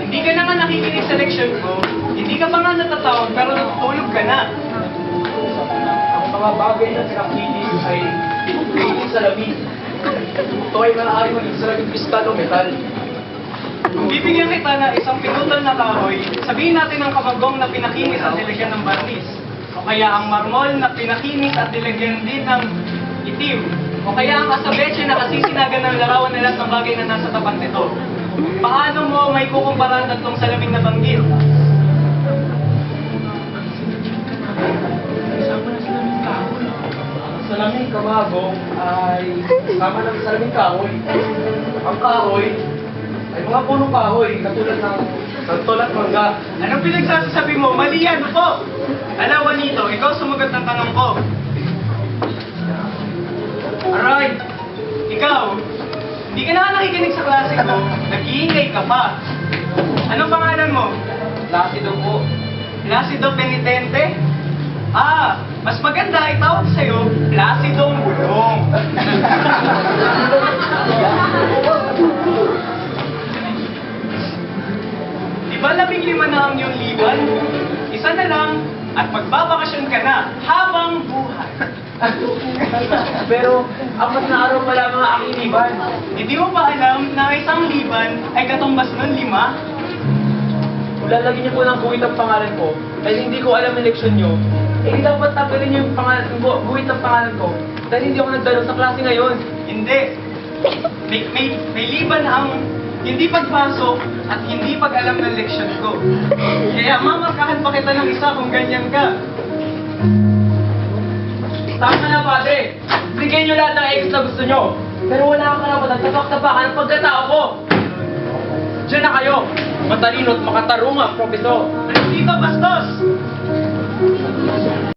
Hindi ka na nga nakikinig sa leksyon ko, hindi ka pa nga natatawag pero natutulog ka na. Ang mga bagay na pinakilig ay pinupiling sa lamin. Ito ay maaari maging sa laging kristal o metal. Kung bibigyan kita na isang pinutol na kahoy, sabihin natin ang kabagong na pinakinis at nilagyan ng barnis. O kaya ang marmol na pinakinis at nilagyan din ng itim. O kaya ang asabeche na kasisinagan ng larawan na lahat ng bagay na nasa tapat nito. Paano mo may kukumpara ang tatlong salamin na banggit? Ang salaming kabagong ay kasama ng salaming kahoy. Ang kahoy ay mga punong kahoy katulad ng santol at mangga. Anong pinagsasasabi mo? Mali yan po! Ala, Juanito, ikaw sumagot ng tanong ko. Alright, ikaw, hindi ka na nakikinig sa klase ko, nag-iingay ka pa. Anong pangalan mo? Placido po. Placido Penitente? Ah, mas maganda itawag sa'yo, Placidong Bulong. Di ba 15 na ang iyong liban? Isa na lang, at magbabakasyon ka na habang buhay. Pero, apat na araw pala mga aking liban. Hindi mo ba alam na isang liban ay katumbas nun 5? Kung lalagyan niyo po ng guhit ang pangalan ko, dahil hindi ko alam ang leksyon niyo, eh dapat tanggalin niyo yung guhit ang pangalan ko, dahil hindi ako nagdalo sa klase ngayon. Hindi. May liban ang hindi pagpasok at hindi pag-alam ng leksyon ko. Kaya mamarkahan pa kita ng isa kung ganyan ka. Tama na, padre. Bigyan niyo lahat ng X na gusto niyo. Pero wala kang karapatan tapak-tapakan ang pagkatao ko. Diyan na kayo. Matalino at makatarungang profesor. Dito, bastos!